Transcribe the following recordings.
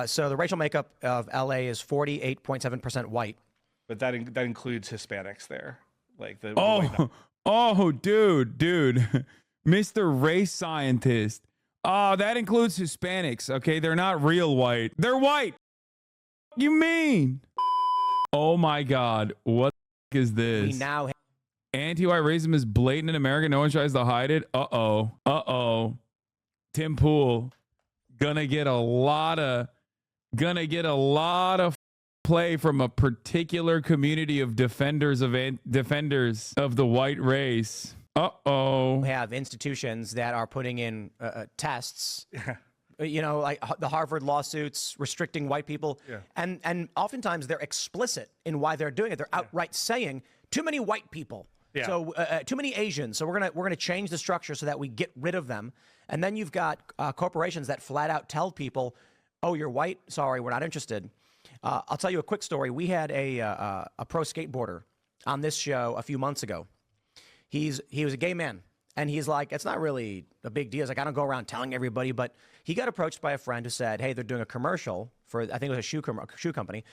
So the racial makeup of LA is 48.7% white. But that includes Hispanics there, like the Oh, oh, dude, Mr. Race Scientist. Oh, that includes Hispanics. Okay, they're not real white. They're white. You mean? Oh my God, what the is this? We now have Anti-white racism is blatant in America. No one tries to hide it. Uh-oh. Tim Pool gonna get a lot of play from a particular community of defenders of the white race. Uh-oh. have institutions that are putting in tests. You know, like the Harvard lawsuits restricting white people, and oftentimes they're explicit in why they're doing it. They're outright saying too many white people. Yeah. So too many Asians. So we're gonna change the structure so that we get rid of them. And then you've got corporations that flat out tell people, "Oh, you're white. Sorry, we're not interested." I'll tell you a quick story. We had a pro skateboarder on this show a few months ago. He was a gay man, and he's like, it's not really a big deal. He's like, I don't go around telling everybody, but he got approached by a friend who said, hey, they're doing a commercial for, I think it was a shoe company.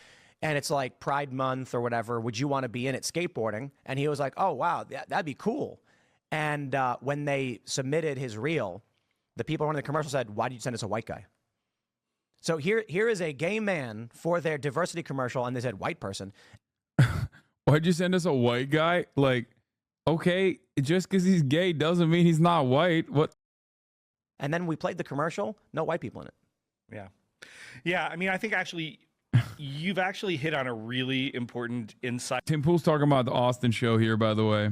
And it's like Pride Month or whatever. Would you want to be in it skateboarding? And he was like, oh, wow, that'd be cool. And when they submitted his reel, the people running the commercial said, why did you send us a white guy? So here is a gay man for their diversity commercial, and they said white person. Why'd you send us a white guy? Like, okay, just because he's gay doesn't mean he's not white. What? And then we played the commercial. No white people in it. Yeah. Yeah. I mean, I think actually you've actually hit on a really important insight. Tim Pool's talking about the Austin show here, by the way.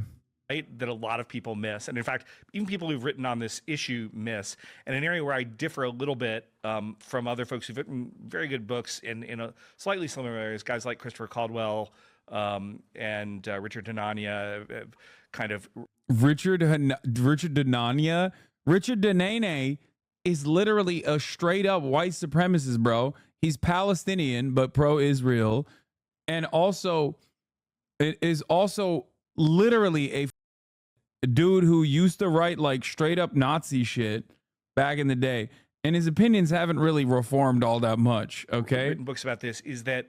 Right, that a lot of people miss. And in fact, even people who've written on this issue miss. And an area where I differ a little bit from other folks who've written very good books in a slightly similar areas, guys like Christopher Caldwell and Richard Denania, kind of. Richard Denania? Richard Denane is literally a straight up white supremacist, bro. He's Palestinian, but pro-Israel. And also, it is also literally a dude who used to write like straight up Nazi shit back in the day. And his opinions haven't really reformed all that much, okay? Written books about this is that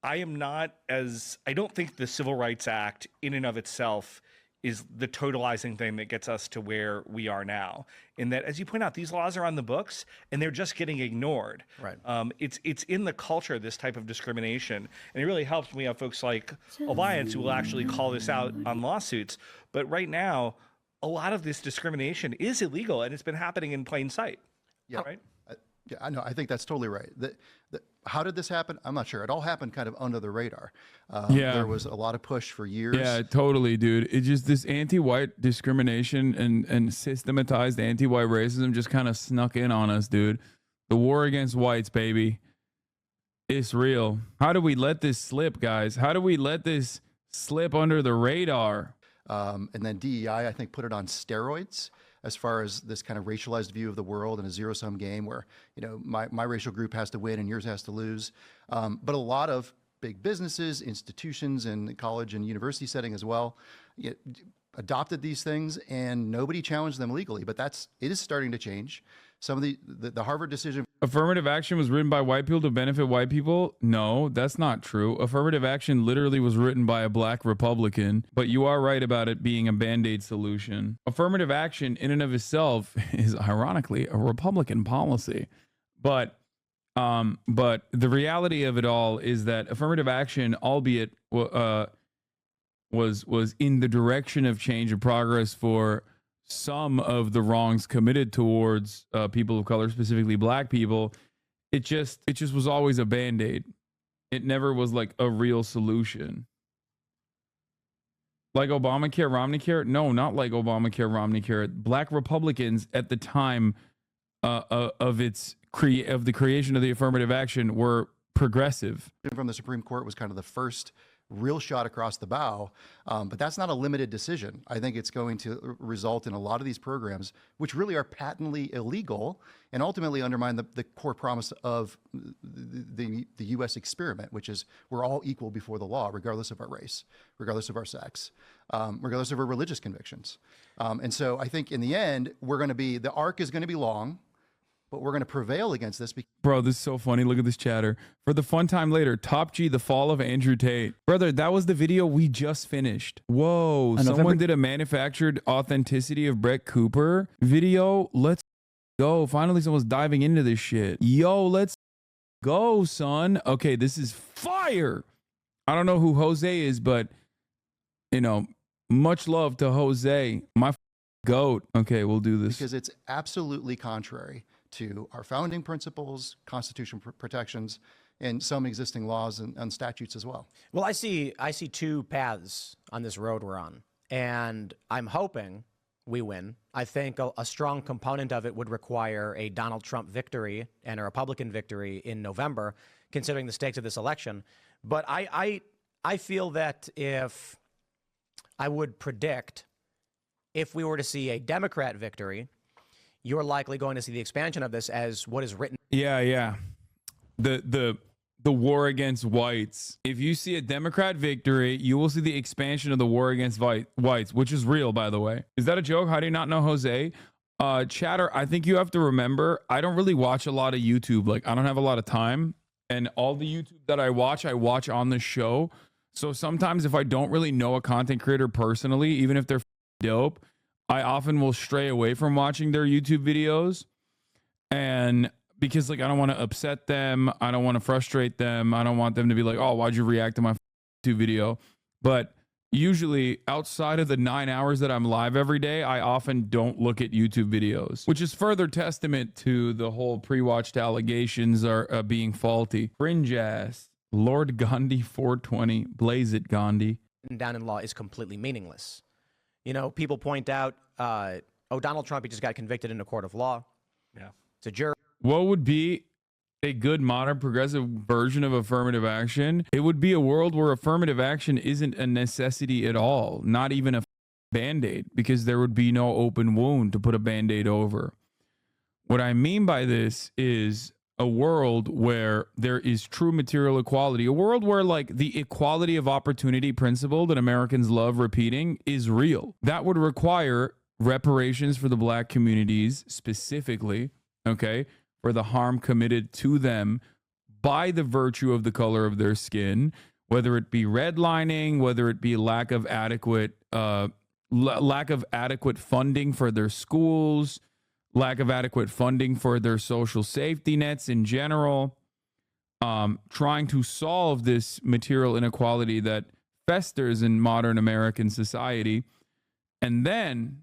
I don't think the Civil Rights Act in and of itself is the totalizing thing that gets us to where we are now. In that, as you point out, these laws are on the books and they're just getting ignored. Right. It's in the culture, this type of discrimination. And it really helps when we have folks like Alliance who will actually call this out on lawsuits. But right now, a lot of this discrimination is illegal and it's been happening in plain sight. Yeah, right. Yeah, I know. I think that's totally right. How did this happen? I'm not sure. It all happened kind of under the radar. There was a lot of push for years. Yeah, totally, dude. It's just this anti-white discrimination and systematized anti-white racism just kind of snuck in on us, dude. The war against whites, baby. It's real. How do we let this slip, guys? How do we let this slip under the radar? And then DEI, I think, put it on steroids as far as this kind of racialized view of the world and a zero-sum game where, you know, my racial group has to win and yours has to lose. But a lot of big businesses, institutions, and college and university setting as well, adopted these things and nobody challenged them legally. But it is starting to change. Some of the Harvard decision. Affirmative action was written by white people to benefit white people? No, that's not true. Affirmative action literally was written by a black Republican, but you are right about it being a Band-Aid solution. Affirmative action in and of itself is ironically a Republican policy. But the reality of it all is that affirmative action, albeit was in the direction of change and progress for some of the wrongs committed towards people of color, specifically black people, it just was always a Band-Aid. It never was like a real solution. Like Obamacare, Romneycare? No, not like Obamacare, Romneycare. Black Republicans at the time of the creation of the affirmative action were progressive. From the Supreme Court was kind of the first real shot across the bow, but that's not a limited decision. I think it's going to result in a lot of these programs, which really are patently illegal and ultimately undermine the core promise of the U.S. experiment, which is we're all equal before the law, regardless of our race, regardless of our sex, regardless of our religious convictions. And so I think in the end, the arc is going to be long, but we're going to prevail against this. Bro, this is so funny. Look at this chatter. For the fun time later, Top G, the fall of Andrew Tate. Brother, that was the video we just finished. Whoa, someone did a manufactured authenticity of Brett Cooper video. Let's go. Finally, someone's diving into this shit. Yo, let's go, son. Okay, this is fire. I don't know who Jose is, but, you know, much love to Jose. My goat. Okay, we'll do this. Because it's absolutely contrary to our founding principles, constitutional protections, and some existing laws and statutes as well. Well, I see two paths on this road we're on, and I'm hoping we win. I think a strong component of it would require a Donald Trump victory and a Republican victory in November, considering the stakes of this election. But I feel that if I would predict if we were to see a Democrat victory, you're likely going to see the expansion of this as what is written. Yeah. The war against whites. If you see a Democrat victory, you will see the expansion of the war against whites, which is real, by the way. Is that a joke? How do you not know Jose? Chatter, I think you have to remember, I don't really watch a lot of YouTube. Like, I don't have a lot of time. And all the YouTube that I watch on the show. So sometimes if I don't really know a content creator personally, even if they're dope, I often will stray away from watching their YouTube videos. And because, like, I don't want to upset them. I don't want to frustrate them. I don't want them to be like, oh, why'd you react to my YouTube video? But usually outside of the 9 hours that I'm live every day, I often don't look at YouTube videos, which is further testament to the whole pre-watched allegations are being faulty. Fringe ass. Lord Gandhi 420. Blaze it, Gandhi. Down in law is completely meaningless. You know, people point out, Donald Trump, he just got convicted in a court of law. Yeah. It's a jury. What would be a good modern progressive version of affirmative action? It would be a world where affirmative action isn't a necessity at all, not even a band-aid, because there would be no open wound to put a band-aid over. What I mean by this is a world where there is true material equality, a world where, like, the equality of opportunity principle that Americans love repeating is real. That would require reparations for the black communities specifically, okay, for the harm committed to them by the virtue of the color of their skin, whether it be redlining, whether it be lack of adequate funding for their schools, lack of adequate funding for their social safety nets in general, trying to solve this material inequality that festers in modern American society. And then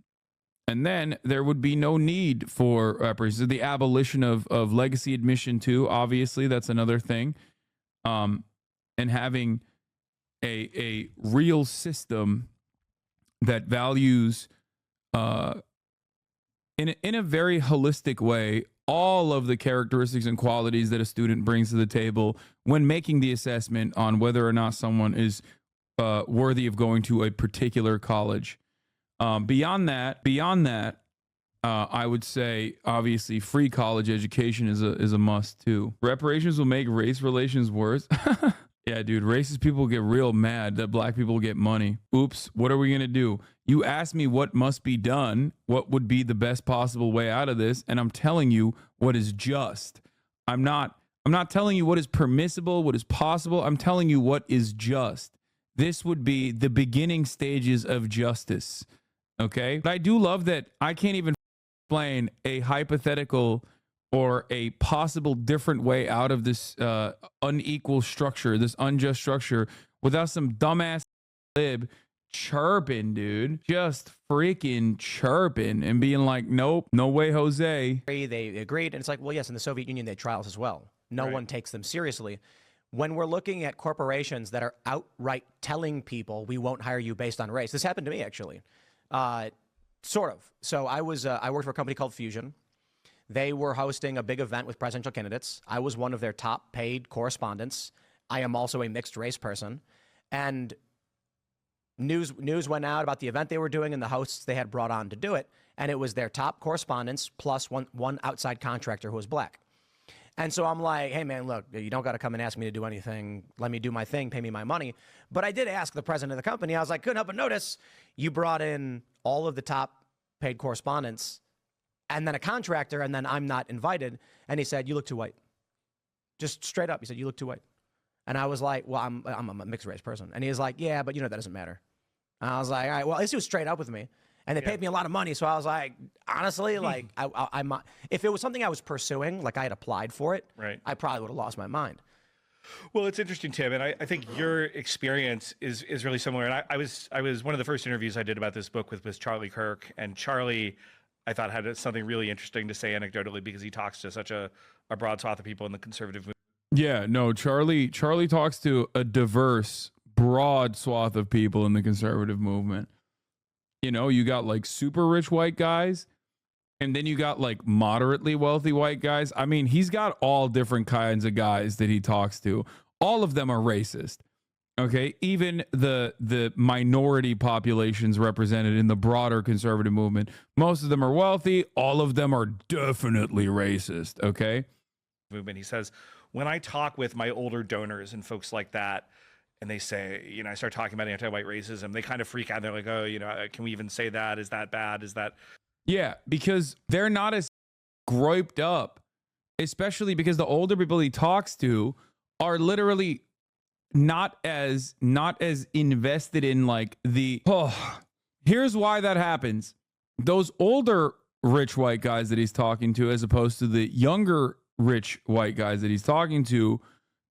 there would be no need for reparations. The abolition of legacy admission too, obviously, that's another thing. And having a real system that values in a very holistic way all of the characteristics and qualities that a student brings to the table when making the assessment on whether or not someone is worthy of going to a particular college. Beyond that, I would say obviously free college education is a must too. Reparations will make race relations worse. Yeah, dude, racist people get real mad that black people get money. Oops, what are we going to do? You asked me what must be done, what would be the best possible way out of this, and I'm telling you what is just. I'm not telling you what is permissible, what is possible. I'm telling you what is just. This would be the beginning stages of justice, okay? But I do love that I can't even explain a hypothetical or a possible different way out of this unequal structure, this unjust structure, without some dumbass lib chirping, dude. Just freaking chirping and being like, nope, no way, Jose. They agreed, and it's like, well, yes, in the Soviet Union, they had trials as well. No one takes them seriously. When we're looking at corporations that are outright telling people we won't hire you based on race, this happened to me, actually. Sort of. So I worked for a company called Fusion. They were hosting a big event with presidential candidates. I was one of their top paid correspondents. I am also a mixed race person. And news went out about the event they were doing and the hosts they had brought on to do it. And it was their top correspondents plus one outside contractor who was black. And so I'm like, hey, man, look, you don't got to come and ask me to do anything. Let me do my thing. Pay me my money. But I did ask the president of the company. I was like, couldn't help but notice you brought in all of the top paid correspondents and then a contractor, and then I'm not invited. And he said, "You look too white." Just straight up, he said, "You look too white." And I was like, "Well, I'm a mixed race person." And he was like, "Yeah, but you know that doesn't matter." And I was like, "All right, well, at least he was straight up with me." And they paid me a lot of money, so I was like, honestly, like, I'm if it was something I was pursuing, like I had applied for it, Right. I probably would have lost my mind. Well, it's interesting, Tim, and I think your experience is really similar. And I was one of the first interviews I did about this book with was Charlie Kirk, and Charlie, I thought, had something really interesting to say anecdotally because he talks to such a broad swath of people in the conservative movement. Yeah, no, Charlie talks to a diverse, broad swath of people in the conservative movement. You know, you got like super rich white guys, and then you got like moderately wealthy white guys. I mean, he's got all different kinds of guys that he talks to. All of them are racist. Okay, even the minority populations represented in the broader conservative movement, most of them are wealthy. All of them are definitely racist. Okay. Movement. He says, when I talk with my older donors and folks like that, and they say, you know, I start talking about anti-white racism, they kind of freak out. They're like, oh, you know, can we even say that? Is that bad? Is that? Yeah, because they're not as groped up, especially because the older people he talks to are literally not as invested in like the, here's why that happens. Those older rich white guys that he's talking to, as opposed to the younger rich white guys that he's talking to,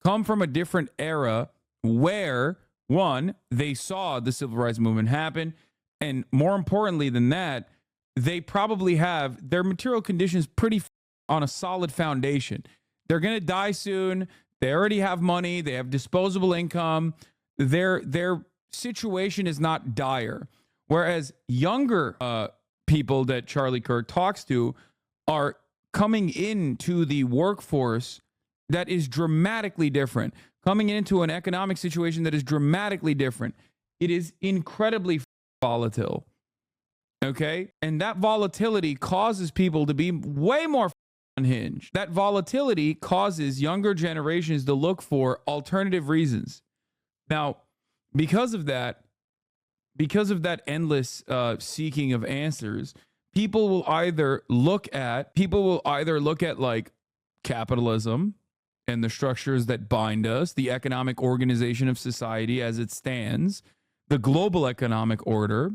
come from a different era where, one, they saw the civil rights movement happen, and more importantly than that, they probably have their material conditions pretty on a solid foundation. They're going to die soon. They already have money. They have disposable income. Their situation is not dire. Whereas younger people that Charlie Kirk talks to are coming into the workforce that is dramatically different, coming into an economic situation that is dramatically different. It is incredibly volatile. Okay? And that volatility causes people to be way more unhinged. That volatility causes younger generations to look for alternative reasons. Now, because of that endless seeking of answers, people will either look at like capitalism and the structures that bind us, the economic organization of society as it stands, the global economic order,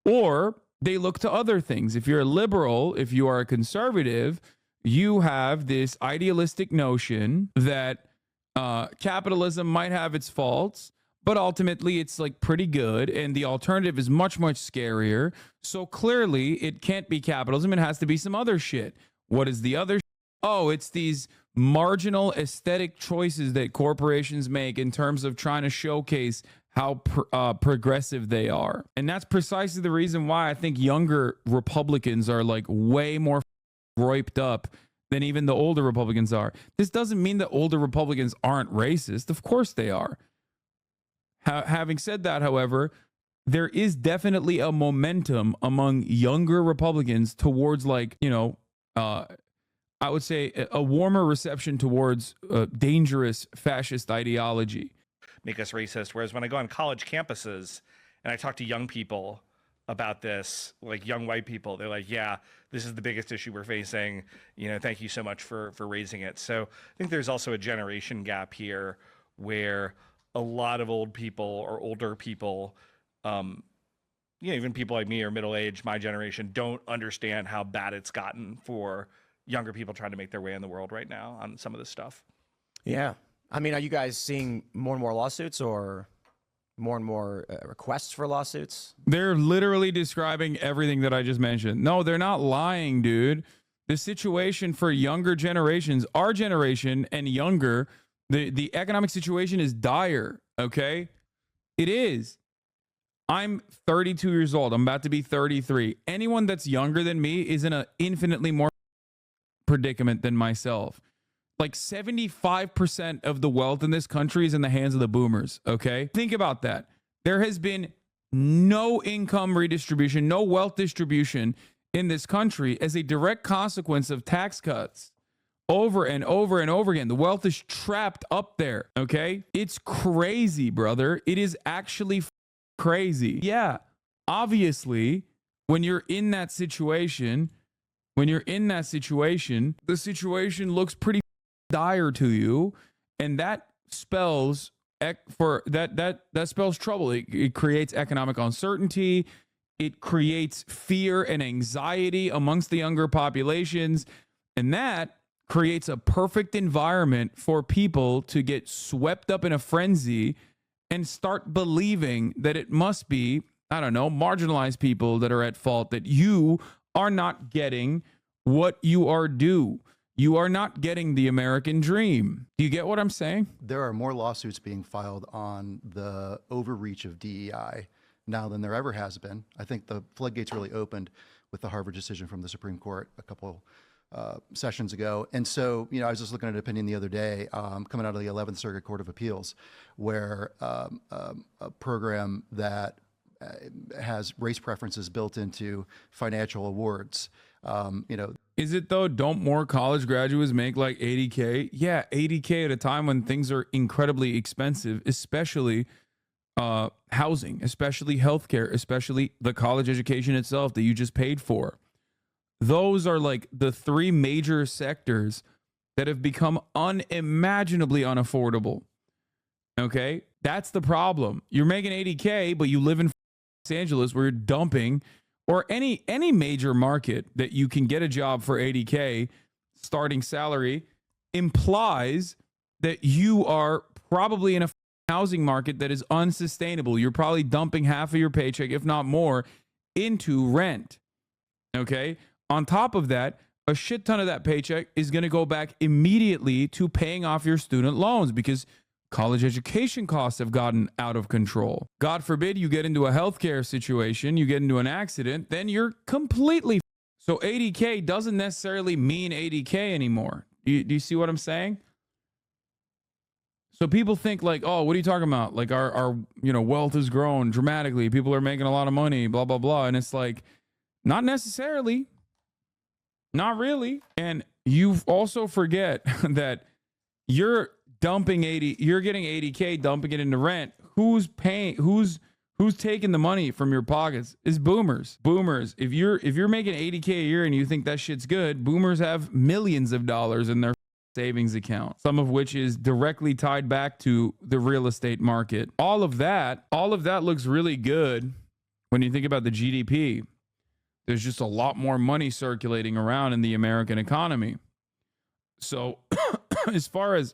or they look to other things. If you're a liberal, if you are a conservative, you have this idealistic notion that capitalism might have its faults, but ultimately it's like pretty good, and the alternative is much, much scarier. So clearly it can't be capitalism. It has to be some other shit. What is the other? Oh, it's these marginal aesthetic choices that corporations make in terms of trying to showcase how progressive they are. And that's precisely the reason why I think younger Republicans are like way more roped up than even the older Republicans are. This doesn't mean that older Republicans aren't racist. Of course they are. Having said that, however, there is definitely a momentum among younger Republicans towards, like, you know, I would say a warmer reception towards dangerous fascist ideology. Make us racist. Whereas when I go on college campuses and I talk to young people about this, like young white people, they're like, yeah, this is the biggest issue we're facing. You know, thank you so much for raising it. So I think there's also a generation gap here where a lot of old people or older people, even people like me or middle-aged, my generation, don't understand how bad it's gotten for younger people trying to make their way in the world right now on some of this stuff. Yeah. I mean, are you guys seeing more and more lawsuits or more and more requests for lawsuits? They're literally describing everything that I just mentioned. No, they're not lying, dude. The situation for younger generations, our generation and younger, the economic situation is dire, okay? It is. I'm 32 years old. I'm about to be 33. Anyone that's younger than me is in an infinitely more predicament than myself. Like 75% of the wealth in this country is in the hands of the boomers, okay? Think about that. There has been no income redistribution, no wealth distribution in this country as a direct consequence of tax cuts. Over and over and over again. The wealth is trapped up there, okay? It's crazy, brother. It is actually crazy. Yeah, obviously, when you're in that situation, When you're in that situation, the situation looks pretty dire to you, and that spells that spells trouble. It creates economic uncertainty. It creates fear and anxiety amongst the younger populations, and that creates a perfect environment for people to get swept up in a frenzy and start believing that it must be, I don't know, marginalized people that are at fault, that you are not getting what you are due. You are not getting the American dream. Do you get what I'm saying? There are more lawsuits being filed on the overreach of DEI now than there ever has been. I think the floodgates really opened with the Harvard decision from the Supreme Court a couple sessions ago. And so, I was just looking at an opinion the other day coming out of the 11th Circuit Court of Appeals, where a program that has race preferences built into financial awards, Is it though? Don't more college graduates make like 80K? Yeah, 80K at a time when things are incredibly expensive, especially housing, especially healthcare, especially the college education itself that you just paid for. Those are like the three major sectors that have become unimaginably unaffordable. Okay? That's the problem. You're making 80K, but you live in Los Angeles where you're dumping, or any major market that you can get a job for 80K starting salary implies that you are probably in a housing market that is unsustainable. You're probably dumping half of your paycheck, if not more, into rent. Okay? On top of that, a shit ton of that paycheck is going to go back immediately to paying off your student loans because college education costs have gotten out of control. God forbid you get into a healthcare situation, you get into an accident, then you're completely so 80K doesn't necessarily mean 80K anymore. Do you see what I'm saying? So people think like, oh, what are you talking about? Like our wealth has grown dramatically. People are making a lot of money, blah, blah, blah. And it's like, not necessarily. Not really. And you also forget that you're getting 80K, dumping it into rent. Who's paying? Who's taking the money from your pockets? Is boomers. Boomers. If you're making 80K a year and you think that shit's good, boomers have millions of dollars in their savings account, some of which is directly tied back to the real estate market. All of that looks really good when you think about the GDP. There's just a lot more money circulating around in the American economy. So as far as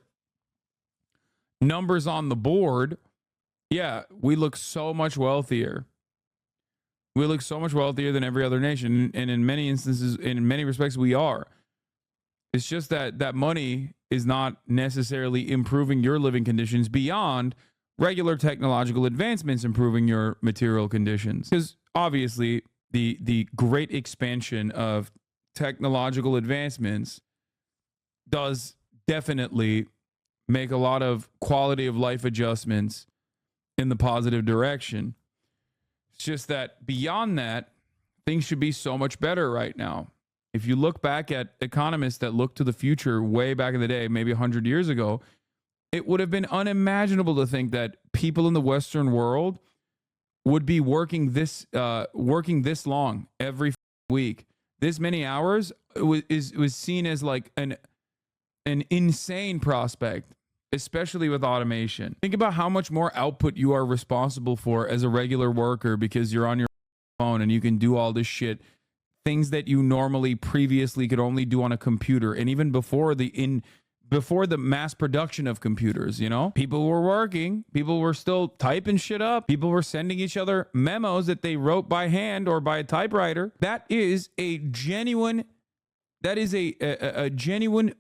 numbers on the board, yeah, we look so much wealthier. We look so much wealthier than every other nation. And in many instances, in many respects, we are. It's just that money is not necessarily improving your living conditions beyond regular technological advancements improving your material conditions. Because obviously, the great expansion of technological advancements does definitely make a lot of quality of life adjustments in the positive direction. It's just that beyond that, things should be so much better right now. If you look back at economists that looked to the future way back in the day, maybe 100 years ago, it would have been unimaginable to think that people in the Western world would be working this long every week. This many hours was seen as like an insane prospect, especially with automation. Think about how much more output you are responsible for as a regular worker because you're on your phone and you can do all this shit. Things that you normally previously could only do on a computer. And even before the mass production of computers, people were working, people were still typing shit up, people were sending each other memos that they wrote by hand or by a typewriter. That is a genuine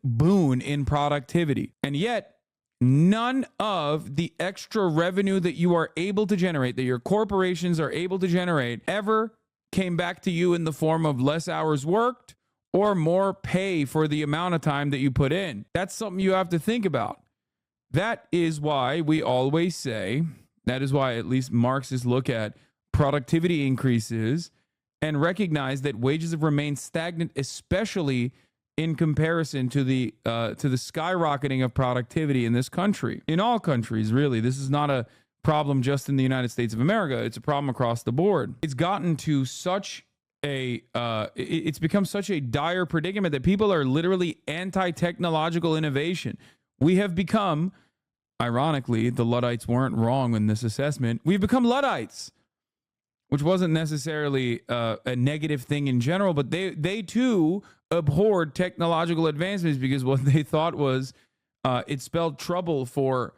boon in productivity. And yet, none of the extra revenue that you are able to generate, that your corporations are able to generate, ever came back to you in the form of less hours worked or more pay for the amount of time that you put in. That's something you have to think about. That is why we always say, that is why at least Marxists look at productivity increases and recognize that wages have remained stagnant, especially in comparison to the skyrocketing of productivity in this country. In all countries, really. This is not a problem just in the United States of America. It's a problem across the board. It's gotten to such it's become such a dire predicament that people are literally anti-technological innovation. We have become, ironically, the Luddites weren't wrong in this assessment. We've become Luddites, which wasn't necessarily a negative thing in general, but they too abhorred technological advancements because what they thought was it spelled trouble for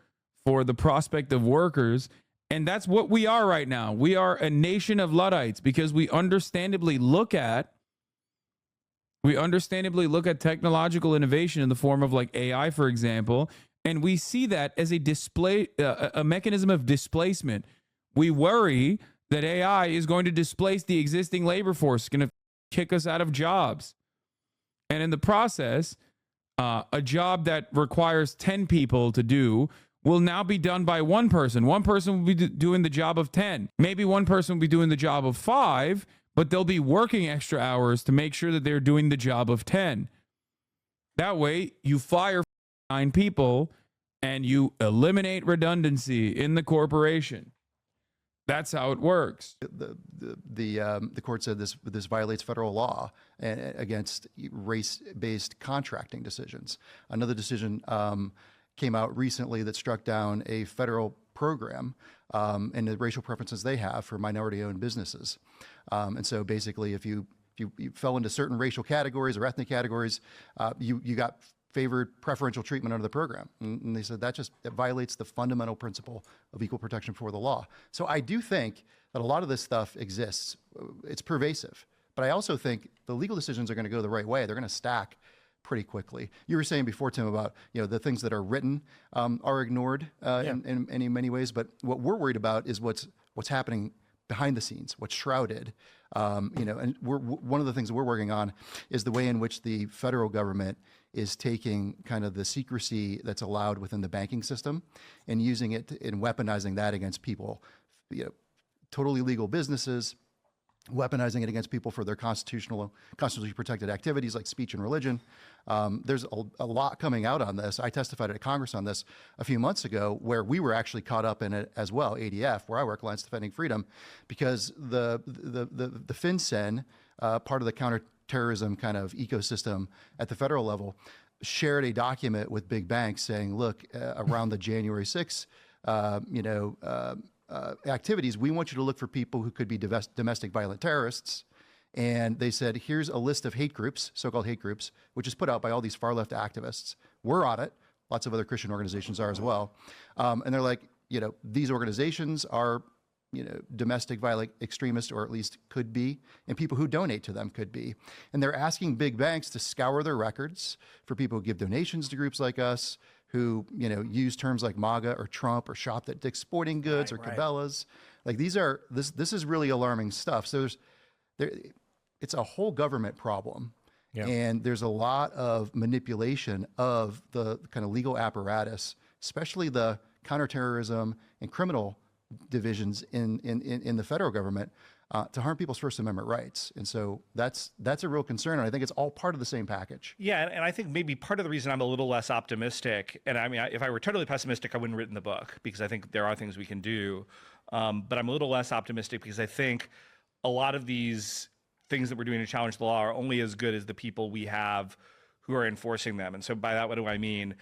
the prospect of workers. And that's what we are right now. We are a nation of Luddites because we understandably look at technological innovation in the form of like AI, for example, and we see that as a mechanism of displacement. We worry that AI is going to displace the existing labor force, going to kick us out of jobs. And in the process, a job that requires 10 people to do will now be done by one person. One person will be doing the job of 10. Maybe one person will be doing the job of 5, but they'll be working extra hours to make sure that they're doing the job of 10. That way, you fire 9 people and you eliminate redundancy in the corporation. That's how it works. The court said this violates federal law against race-based contracting decisions. Another decision came out recently that struck down a federal program and the racial preferences they have for minority-owned businesses. And so basically, if you fell into certain racial categories or ethnic categories, you got favored preferential treatment under the program. And they said that violates the fundamental principle of equal protection for the law. So I do think that a lot of this stuff exists. It's pervasive. But I also think the legal decisions are going to go the right way. They're going to stack pretty quickly. You were saying before, Tim, about the things that are written are ignored in many ways. But what we're worried about is what's happening behind the scenes, what's shrouded. And one of the things that we're working on is the way in which the federal government is taking kind of the secrecy that's allowed within the banking system and using it and weaponizing that against people, totally legal businesses, weaponizing it against people for their constitutionally protected activities like speech and religion. There's a lot coming out on this. I testified at Congress on this a few months ago, where we were actually caught up in it as well, ADF, where I work, Alliance Defending Freedom, because the FinCEN, part of the counterterrorism kind of ecosystem at the federal level, shared a document with big banks saying, look, around the January 6th, activities, we want you to look for people who could be domestic violent terrorists. And they said, here's a list of hate groups, so-called hate groups, which is put out by all these far left activists. We're on it. Lots of other Christian organizations are as well. And they're like, these organizations are, domestic violent extremists, or at least could be, and people who donate to them could be. And they're asking big banks to scour their records for people who give donations to groups like us, who use terms like MAGA or Trump or shopped at Dick's Sporting Goods or Cabela's. Like this is really alarming stuff. So it's a whole government problem. Yeah. And there's a lot of manipulation of the kind of legal apparatus, especially the counterterrorism and criminal divisions in the federal government, to harm people's First Amendment rights. And so that's a real concern. And I think it's all part of the same package. Yeah. And I think maybe part of the reason I'm a little less optimistic, and I mean, if I were totally pessimistic, I wouldn't have written the book, because I think there are things we can do. But I'm a little less optimistic because I think a lot of these things that we're doing to challenge the law are only as good as the people we have who are enforcing them. And so by that, what do I mean?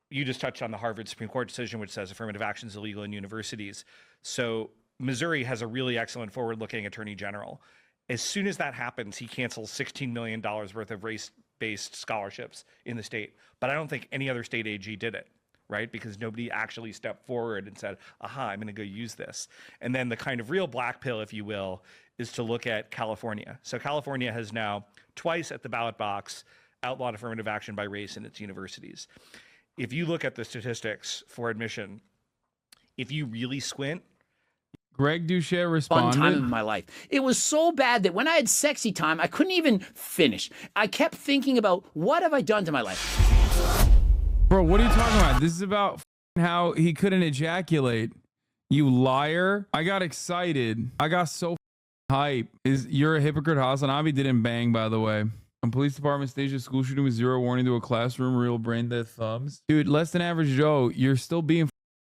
You just touched on the Harvard Supreme Court decision, which says affirmative action is illegal in universities. So Missouri has a really excellent forward-looking attorney general. As soon as that happens, he cancels $16 million worth of race-based scholarships in the state. But I don't think any other state AG did it, right? Because nobody actually stepped forward and said, aha, I'm going to go use this. And then the kind of real black pill, if you will, is to look at California. So California has now twice at the ballot box outlawed affirmative action by race in its universities. If you look at the statistics for admission, if you really squint, Greg Doucette responded. Fun time of my life. It was so bad that when I had sexy time, I couldn't even finish. I kept thinking about, what have I done to my life? Bro, what are you talking about? This is about how he couldn't ejaculate. You liar. I got excited. I got so hype. You're a hypocrite. Hasanabi didn't bang, by the way. A police department staged a school shooting with zero warning to a classroom. Real brain dead thumbs. Dude, less than average Joe. You're still being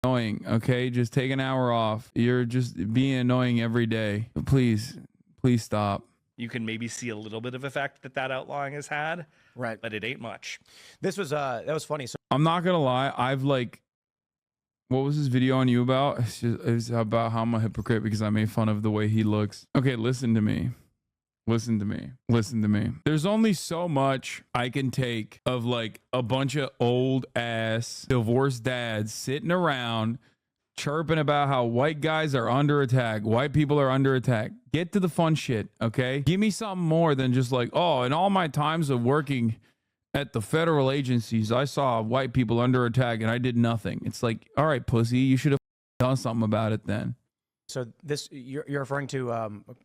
annoying, okay? Just take an hour off. You're just being annoying every day. Please Please stop. You can maybe see a little bit of effect that outlawing has had, Right. but it ain't much. This was that was funny. So I'm not gonna lie. I've like, what was this video on you about? It's about how I'm a hypocrite because I made fun of the way he looks. Okay, listen to me. Listen to me. Listen to me. There's only so much I can take of like a bunch of old ass divorced dads sitting around chirping about how white guys are under attack, white people are under attack. Get to the fun shit, okay? Give me something more than just like, oh, in all my times of working at the federal agencies, I saw white people under attack and I did nothing. It's like, all right, pussy, you should have done something about it then. So this you're referring to,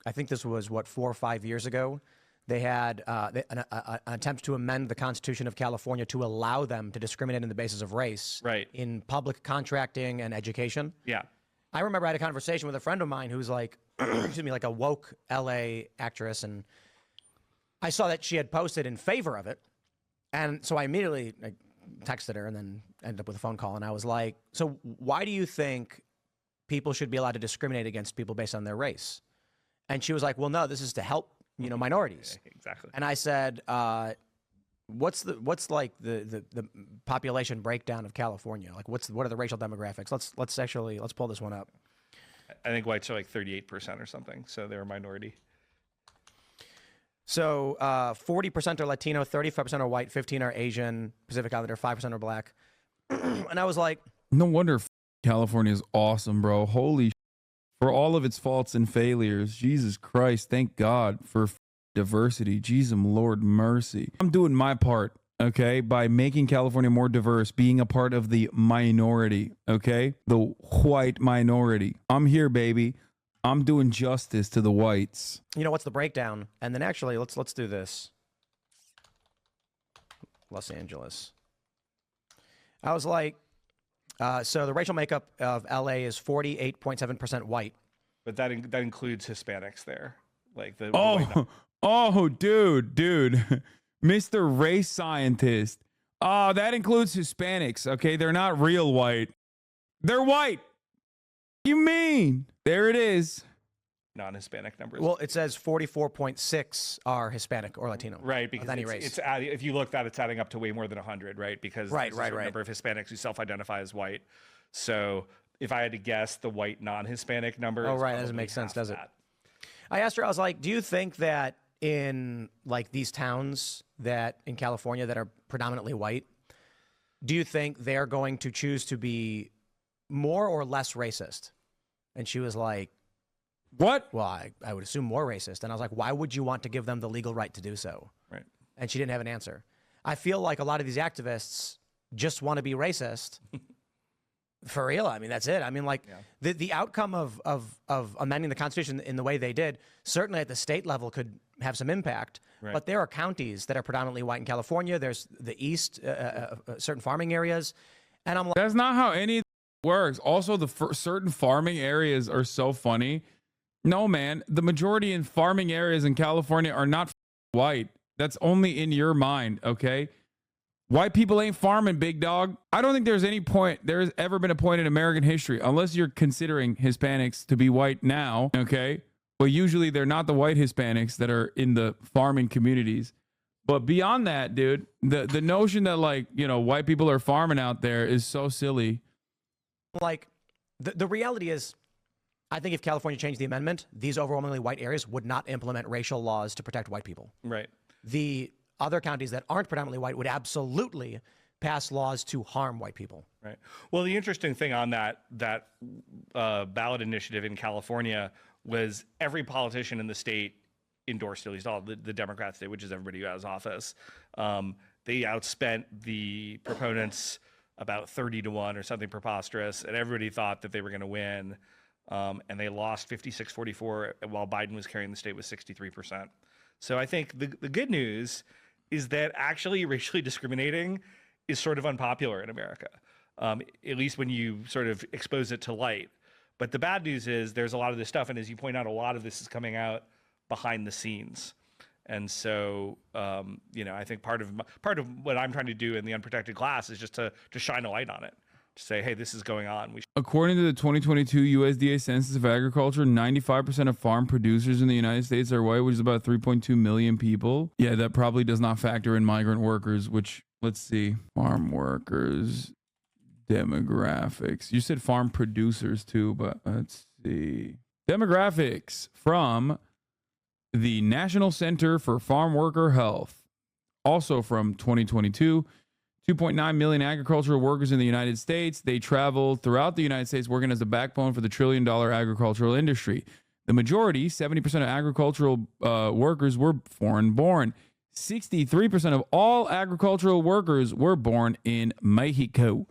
I think this was what 4 or 5 years ago. They had an attempt to amend the Constitution of California to allow them to discriminate on the basis of race, Right. in public contracting and education. Yeah. I remember I had a conversation with a friend of mine who's like, excuse me, like a woke LA actress, and I saw that she had posted in favor of it, and so I immediately texted her and then ended up with a phone call, and I was like, so why do you think people should be allowed to discriminate against people based on their race? And she was like, well, no, this is to help, minorities. Exactly. And I said, what's like the population breakdown of California? Like what are the racial demographics? Let's pull this one up. I think whites are like 38% or something, so they're a minority. So 40% are Latino, 35% are white, 15 are Asian, Pacific Islander, 5% are black. And I was like, No wonder California is awesome, bro. Holy for all of its faults and failures. Jesus Christ, thank God for diversity. Jesus, Lord mercy. I'm doing my part, okay, by making California more diverse, being a part of the minority, okay, the white minority. I'm here, baby. I'm doing justice to the whites. what's the breakdown? And then actually, let's do this. Los Angeles. I was like, so the racial makeup of LA is 48.7% white. But that includes Hispanics there. Like the dude. Mr. Race Scientist. Oh, that includes Hispanics, okay? They're not real white. They're white. You mean? There it is. non-Hispanic numbers. Well, it says 44.6 are Hispanic or Latino. Right, because of any race. it's if you look that, it's adding up to way more than 100, right? Because Right, there's a certain right. number of Hispanics who self-identify as white. So if I had to guess, the white non-Hispanic number. Oh, is right, that doesn't probably make sense, half does it? that. I asked her, I was like, do you think that in like these towns that in California that are predominantly white, do you think they're going to choose to be more or less racist? And she was like, What? well, I would assume more racist. And I was like, why would you want to give them the legal right to do so? Right. And she didn't have an answer. I feel like a lot of these activists just want to be racist. For real. I mean, that's it. I mean, like the outcome of amending the Constitution in the way they did, certainly at the state level could have some impact. Right. But there are counties that are predominantly white in California. There's the East, certain farming areas. And I'm like, That's not how any of it works. Also, the certain farming areas are so funny. No, man, the majority in farming areas in California are not white. That's only in your mind, okay? White people ain't farming, big dog. I don't think there's ever been a point in American history, unless you're considering Hispanics to be white now, okay? But usually they're not the white Hispanics that are in the farming communities. But beyond that, dude, the notion that like, white people are farming out there is so silly. like the reality is, I think if California changed the amendment, these overwhelmingly white areas would not implement racial laws to protect white people. Right. The other counties that aren't predominantly white would absolutely pass laws to harm white people. Right. Well, the interesting thing on that ballot initiative in California was every politician in the state endorsed, at least all the Democrats did, which is everybody who has office. They outspent the proponents about 30-1 or something preposterous, and everybody thought that they were going to win. And they lost 56-44 while Biden was carrying the state with 63%. So I think the good news is that actually racially discriminating is sort of unpopular in America, at least when you sort of expose it to light. But the bad news is there's a lot of this stuff, and as you point out, a lot of this is coming out behind the scenes. And so, I think part of what I'm trying to do in the unprotected class is just to shine a light on it. to say, hey, this is going on. According to the 2022 USDA Census of Agriculture, 95% of farm producers in the United States are white, which is about 3.2 million people. Yeah, that probably does not factor in migrant workers, which, let's see, farm workers, demographics. You said farm producers too, but let's see. Demographics from the National Center for Farm Worker Health, also from 2022. 2.9 million agricultural workers in the United States. They travel throughout the United States working as the backbone for the trillion-dollar agricultural industry. The majority, 70% of agricultural workers were foreign-born. 63% of all agricultural workers were born in Mexico.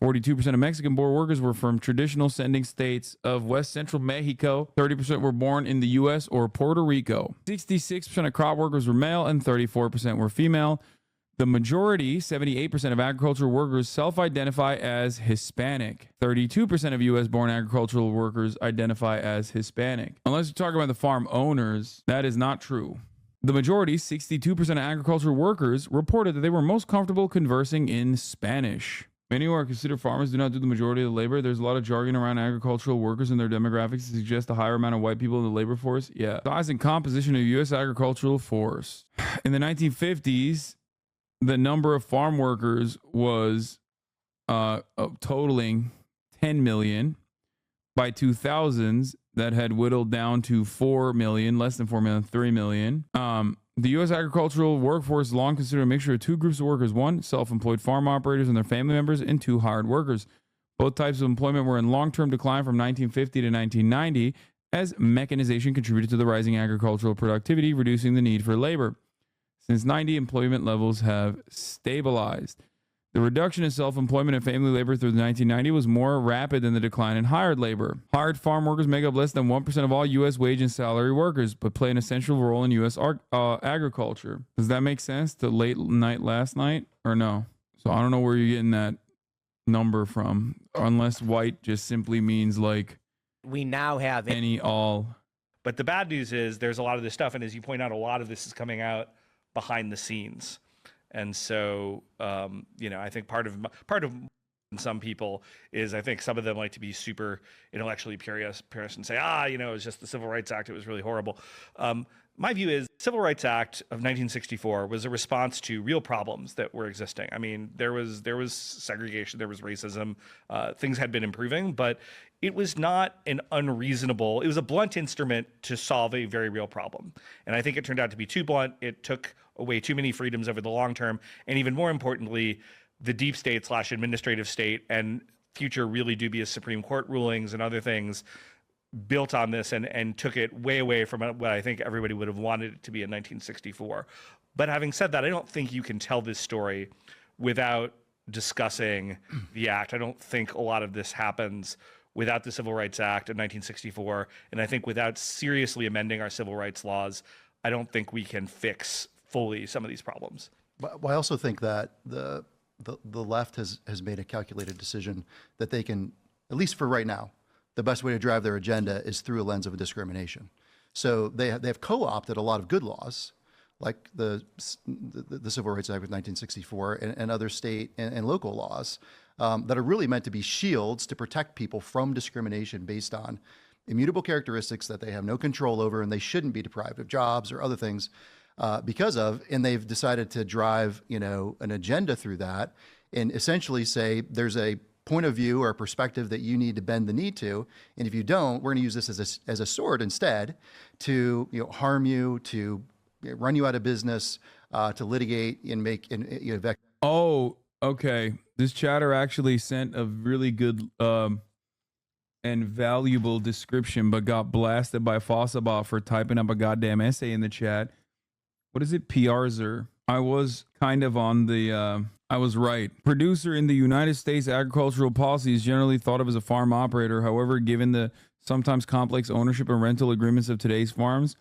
42% of Mexican-born workers were from traditional sending states of West Central Mexico. 30% were born in the U.S. or Puerto Rico. 66% of crop workers were male and 34% were female. The majority, 78% of agricultural workers self-identify as Hispanic. 32% of U.S.-born agricultural workers identify as Hispanic. Unless you're talking about the farm owners, that is not true. The majority, 62% of agricultural workers, reported that they were most comfortable conversing in Spanish. Many who are considered farmers do not do the majority of the labor. There's a lot of jargon around agricultural workers and their demographics to suggest a higher amount of white people in the labor force. Yeah. Size and composition of U.S. agricultural force. In the 1950s, the number of farm workers was totaling 10 million. By 2000s, that had whittled down to 4 million, less than 4 million, 3 million. The U.S. agricultural workforce is long considered a mixture of two groups of workers. One, self-employed farm operators and their family members, and two, hired workers. Both types of employment were in long-term decline from 1950 to 1990 as mechanization contributed to the rising agricultural productivity, reducing the need for labor. Since 90, employment levels have stabilized. The reduction in self-employment and family labor through the 1990s was more rapid than the decline in hired labor. Hired farm workers make up less than 1% of all U.S. wage and salary workers, but play an essential role in U.S. agriculture. Does that make sense to late night last night or no? So I don't know where you're getting that number from, unless white just simply means like we now have any, all. But the bad news is there's a lot of this stuff, and as you point out, a lot of this is coming out behind the scenes. And so, I think part of some people is, I think some of them like to be super intellectually purist and say, it's just the Civil Rights Act. It was really horrible. My view is the Civil Rights Act of 1964 was a response to real problems that were existing. I mean, there was segregation, there was racism, things had been improving, but it was not an unreasonable, it was a blunt instrument to solve a very real problem. And I think it turned out to be too blunt. It took away too many freedoms over the long term. And even more importantly, the deep state / administrative state and future really dubious Supreme Court rulings and other things built on this and took it way away from what I think everybody would have wanted it to be in 1964. But having said that, I don't think you can tell this story without discussing the act. I don't think a lot of this happens without the Civil Rights Act of 1964. And I think without seriously amending our civil rights laws, I don't think we can fix fully some of these problems. But I also think that the left has made a calculated decision that they can, at least for right now, the best way to drive their agenda is through a lens of discrimination. So they have co-opted a lot of good laws, like the Civil Rights Act of 1964 and other state and local laws that are really meant to be shields to protect people from discrimination based on immutable characteristics that they have no control over and they shouldn't be deprived of jobs or other things because of, and they've decided to drive, an agenda through that and essentially say there's a point of view or a perspective that you need to bend the knee to, and if you don't, we're going to use this as a sword instead to harm you, to run you out of business, to litigate and make and Oh, okay. This chatter actually sent a really good and valuable description, but got blasted by Fossabot for typing up a goddamn essay in the chat. What is it? PRzer. I was kind of on the, I was right. Producer in the United States agricultural policy is generally thought of as a farm operator. However, given the sometimes complex ownership and rental agreements of today's farms,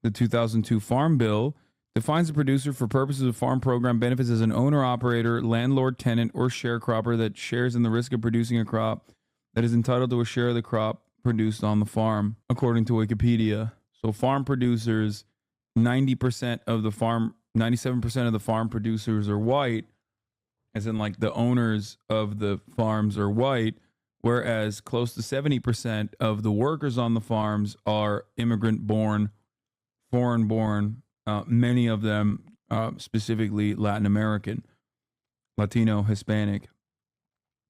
the 2002 Farm Bill defines a producer for purposes of farm program benefits as an owner, operator, landlord, tenant, or sharecropper that shares in the risk of producing a crop that is entitled to a share of the crop produced on the farm, according to Wikipedia. So farm producers, 97% of the farm producers are white. as in like the owners of the farms are white, whereas close to 70% of the workers on the farms are immigrant-born, foreign-born, many of them specifically Latin American, Latino, Hispanic.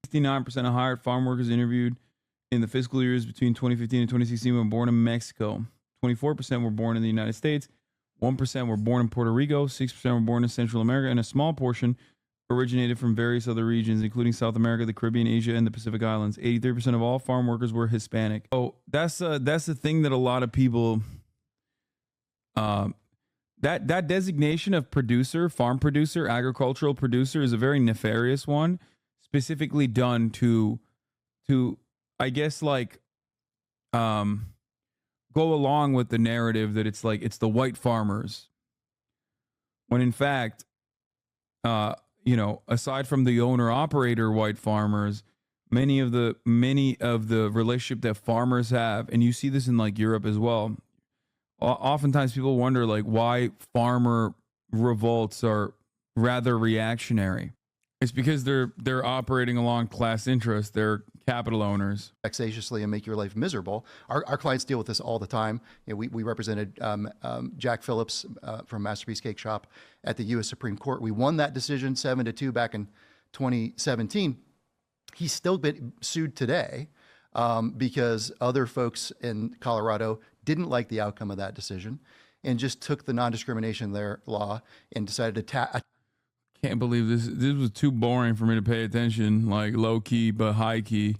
69% of hired farm workers interviewed in the fiscal years between 2015 and 2016 were born in Mexico. 24% were born in the United States. 1% were born in Puerto Rico. 6% were born in Central America, and a small portion originated from various other regions, including South America, the Caribbean, Asia, and the Pacific Islands. 83% of all farm workers were Hispanic. Oh, that's the thing that a lot of people, that designation of producer, farm producer, agricultural producer is a very nefarious one, specifically done to I guess like go along with the narrative that it's like it's the white farmers, when in fact you know, aside from the owner operator white farmers, many of the relationship that farmers have, and you see this in like Europe as well, oftentimes people wonder like why farmer revolts are rather reactionary. It's because they're operating along class interests. They're capital owners. Vexatiously and make your life miserable. Our clients deal with this all the time. You know, we represented Jack Phillips from Masterpiece Cake Shop at the U.S. Supreme Court. We won that decision 7-2 back in 2017. He's still been sued today because other folks in Colorado didn't like the outcome of that decision and just took the non-discrimination law and decided to Can't believe this was too boring for me to pay attention, like low key but high key.